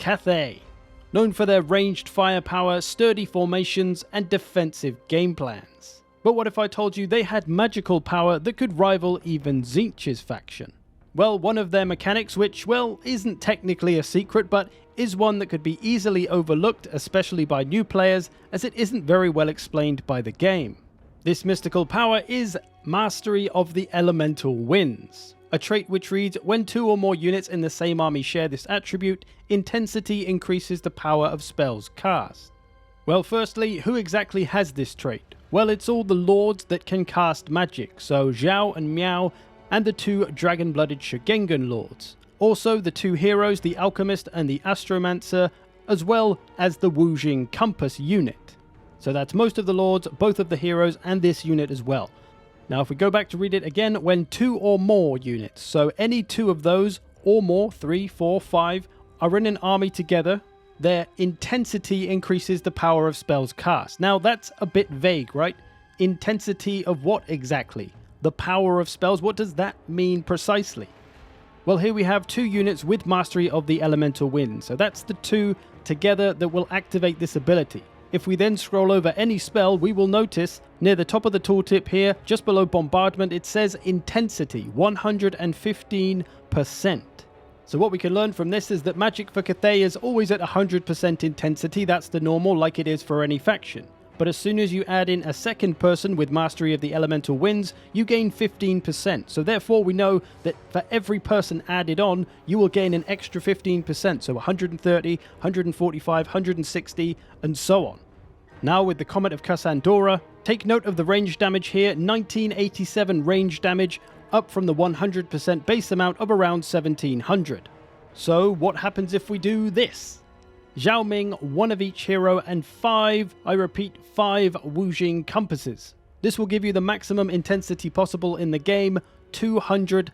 Cathay, known for their ranged firepower, sturdy formations, and defensive game plans. But what if I told you they had magical power that could rival even Tzeentch's faction? Well, one of their mechanics, which, well, isn't technically a secret, but is one that could be easily overlooked, especially by new players, as it isn't very well explained by the game. This mystical power is Mastery of the Elemental Winds, a trait which reads, when 2 or more units in the same army share this attribute, intensity increases the power of spells cast. Well, firstly, who exactly has this trait? Well, it's all the lords that can cast magic, so Zhao and Miao, and the 2 dragon-blooded Shigengan lords. Also, the 2 heroes, the Alchemist and the Astromancer, as well as the Wujing Compass unit. So that's most of the lords, both of the heroes, and this unit as well. Now if we go back to read it again, when 2 or more units, so any 2 of those, or more, 3, 4, 5, are in an army together, their intensity increases the power of spells cast. Now that's a bit vague, right? Intensity of what exactly? The power of spells, what does that mean precisely? Well, here we have 2 units with Mastery of the Elemental Wind, so that's the 2 together that will activate this ability. If we then scroll over any spell, we will notice near the top of the tooltip here, just below Bombardment, it says Intensity, 115%. So what we can learn from this is that magic for Cathay is always at 100% intensity, that's the normal, like it is for any faction. But as soon as you add in a second person with Mastery of the Elemental Winds, you gain 15%. So therefore we know that for every person added on, you will gain an extra 15%. So 130, 145, 160, and so on. Now with the Comet of Cassandora, take note of the range damage here, 1987 range damage, up from the 100% base amount of around 1700. So what happens if we do this? Zhao Ming, 1 of each hero, and 5, I repeat, 5 Wujing Compasses. This will give you the maximum intensity possible in the game, 200%.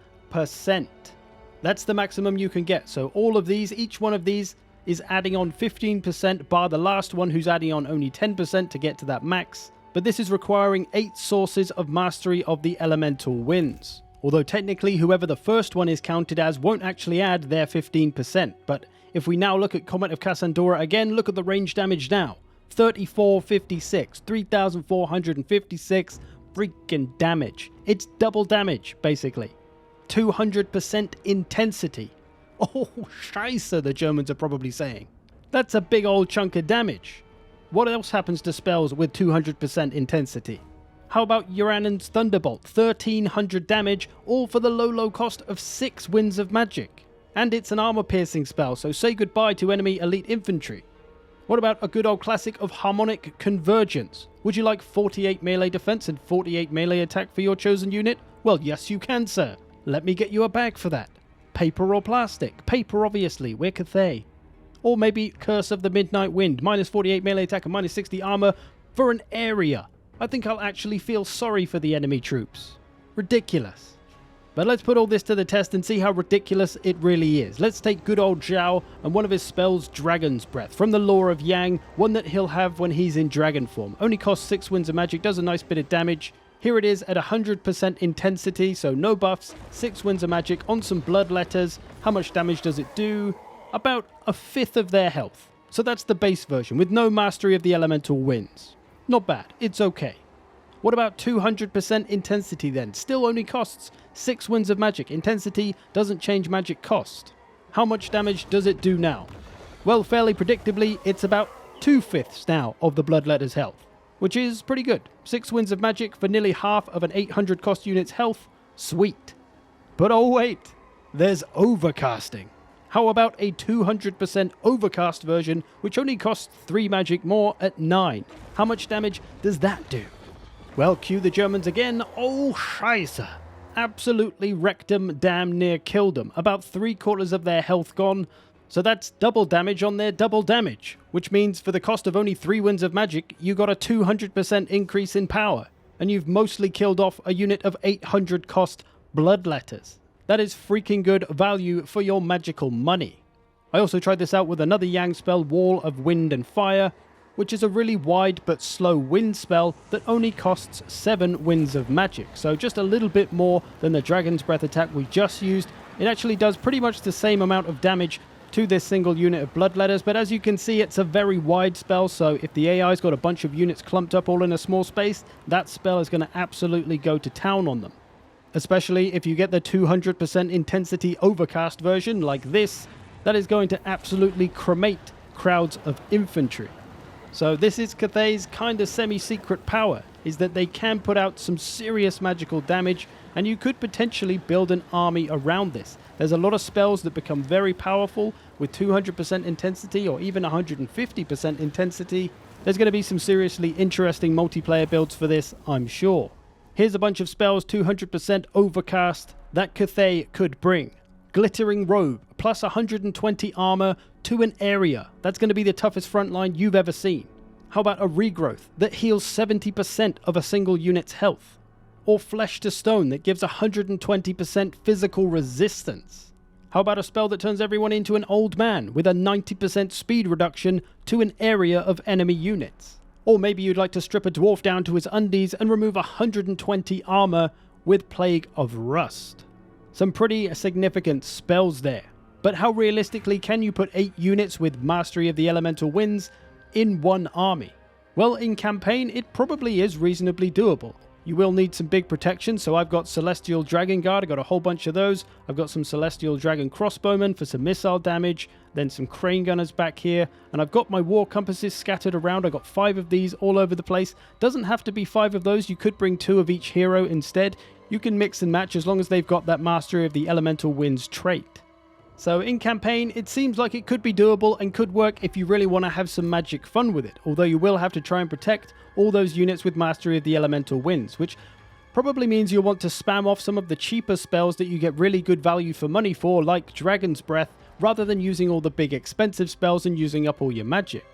That's the maximum you can get. So all of these, each one of these is adding on 15%, bar the last one who's adding on only 10% to get to that max. But this is requiring 8 sources of Mastery of the Elemental Winds. Although technically whoever the first one is counted as won't actually add their 15%, but if we now look at Comet of Cassandora again, look at the range damage now. 3456, 3456 freaking damage. It's double damage, basically. 200% intensity. Oh, scheisse, the Germans are probably saying. That's a big old chunk of damage. What else happens to spells with 200% intensity? How about Uranen's Thunderbolt? 1300 damage, all for the low cost of 6 Winds of Magic. And it's an armor-piercing spell, so say goodbye to enemy elite infantry. What about a good old classic of Harmonic Convergence? Would you like 48 melee defense and 48 melee attack for your chosen unit? Well, yes you can, sir. Let me get you a bag for that. Paper or plastic? Paper, obviously. We're Cathay. Or maybe Curse of the Midnight Wind, minus 48 melee attack and minus 60 armor for an area. I think I'll actually feel sorry for the enemy troops. Ridiculous. But let's put all this to the test and see how ridiculous it really is. Let's take good old Zhao and one of his spells, Dragon's Breath, from the lore of Yang, one that he'll have when he's in dragon form. Only costs 6 Winds of Magic, does a nice bit of damage. Here it is at 100% intensity, so no buffs, 6 Winds of Magic on some Bloodletters. How much damage does it do? About 1/5 of their health. So that's the base version, with no Mastery of the Elemental Winds. Not bad, it's okay. What about 200% intensity then? Still only costs 6 Winds of Magic. Intensity doesn't change magic cost. How much damage does it do now? Well, fairly predictably, it's about 2/5 now of the Bloodletter's health, which is pretty good. 6 Winds of Magic for nearly half of an 800 cost unit's health. Sweet. But oh wait, there's Overcasting. How about a 200% Overcast version, which only costs 3 magic more at 9? How much damage does that do? Well, cue the Germans again. Oh, scheisse. Absolutely wrecked them, damn near killed them. About 3/4 of their health gone. So that's double damage on their double damage. Which means for the cost of only 3 Winds of Magic, you got a 200% increase in power. And you've mostly killed off a unit of 800 cost Bloodletters. That is freaking good value for your magical money. I also tried this out with another Yang spell, Wall of Wind and Fire, which is a really wide but slow wind spell that only costs 7 Winds of Magic, so just a little bit more than the Dragon's Breath attack we just used. It actually does pretty much the same amount of damage to this single unit of bloodletters, but as you can see, it's a very wide spell, so if the AI's got a bunch of units clumped up all in a small space, that spell is going to absolutely go to town on them. Especially if you get the 200% intensity overcast version like this, that is going to absolutely cremate crowds of infantry. So this is Cathay's kind of semi-secret power, is that they can put out some serious magical damage, and you could potentially build an army around this. There's a lot of spells that become very powerful with 200% intensity or even 150% intensity. There's going to be some seriously interesting multiplayer builds for this, I'm sure. Here's a bunch of spells 200% overcast that Cathay could bring. Glittering Robe, plus 120 armor to an area. That's going to be the toughest front line you've ever seen. How about a Regrowth that heals 70% of a single unit's health? Or Flesh to Stone that gives 120% physical resistance? How about a spell that turns everyone into an old man with a 90% speed reduction to an area of enemy units? Or maybe you'd like to strip a dwarf down to his undies and remove 120 armor with Plague of Rust. Some pretty significant spells there. But how realistically can you put 8 units with Mastery of the Elemental Winds in one army? Well, in campaign, it probably is reasonably doable. You will need some big protection, so I've got Celestial Dragon Guard, I've got a whole bunch of those. I've got some Celestial Dragon Crossbowmen for some missile damage, then some Crane Gunners back here, and I've got my War Compasses scattered around. I've got 5 of these all over the place. Doesn't have to be 5 of those, you could bring 2 of each hero instead. You can mix and match as long as they've got that Mastery of the Elemental Winds trait. So in campaign, it seems like it could be doable and could work if you really want to have some magic fun with it, although you will have to try and protect all those units with Mastery of the Elemental Winds, which probably means you'll want to spam off some of the cheaper spells that you get really good value for money for, like Dragon's Breath, rather than using all the big expensive spells and using up all your magic.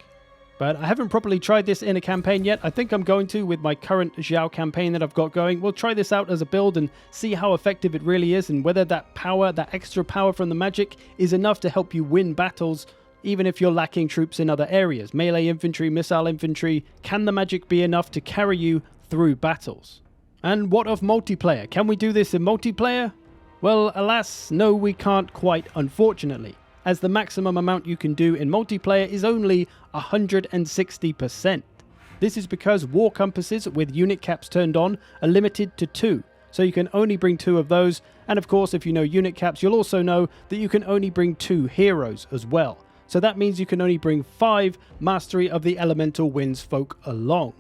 But I haven't properly tried this in a campaign yet. I think I'm going to with my current Zhao campaign that I've got going. We'll try this out as a build and see how effective it really is and whether that power, that extra power from the magic, is enough to help you win battles, even if you're lacking troops in other areas. Melee infantry, missile infantry, can the magic be enough to carry you through battles? And what of multiplayer? Can we do this in multiplayer? Well, alas, no we can't quite, unfortunately, as the maximum amount you can do in multiplayer is only 160%. This is because War Compasses with unit caps turned on are limited to 2, so you can only bring 2 of those, and of course if you know unit caps you'll also know that you can only bring 2 heroes as well. So that means you can only bring 5 Mastery of the Elemental Winds folk along.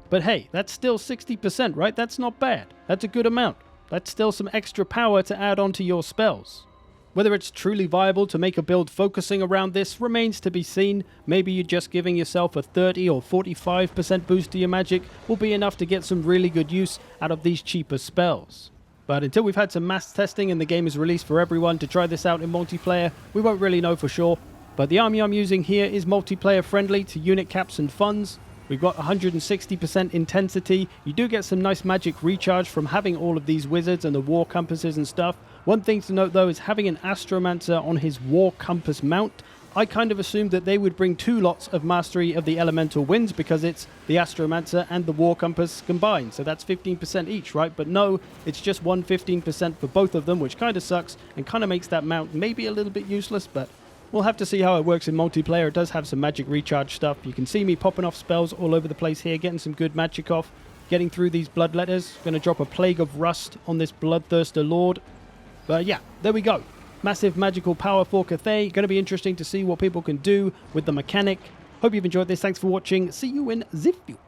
But hey, that's still 60%, right? That's not bad. That's a good amount. That's still some extra power to add onto your spells. Whether it's truly viable to make a build focusing around this remains to be seen. Maybe you're just giving yourself a 30 or 45% boost to your magic will be enough to get some really good use out of these cheaper spells. But until we've had some mass testing and the game is released for everyone to try this out in multiplayer, we won't really know for sure. But the army I'm using here is multiplayer friendly to unit caps and funds. We've got 160% intensity. You do get some nice magic recharge from having all of these wizards and the War Compasses and stuff. One thing to note though is having an Astromancer on his War Compass mount. I kind of assumed that they would bring 2 lots of Mastery of the Elemental Winds because it's the Astromancer and the War Compass combined. So that's 15% each, right? But no, it's just 15% for both of them, which kind of sucks and kind of makes that mount maybe a little bit useless, but we'll have to see how it works in multiplayer. It does have some magic recharge stuff. You can see me popping off spells all over the place here, getting some good magic off, getting through these bloodletters. Going to drop a Plague of Rust on this Bloodthirster Lord. But yeah, there we go. Massive magical power for Cathay. Going to be interesting to see what people can do with the mechanic. Hope you've enjoyed this. Thanks for watching. See you in the future.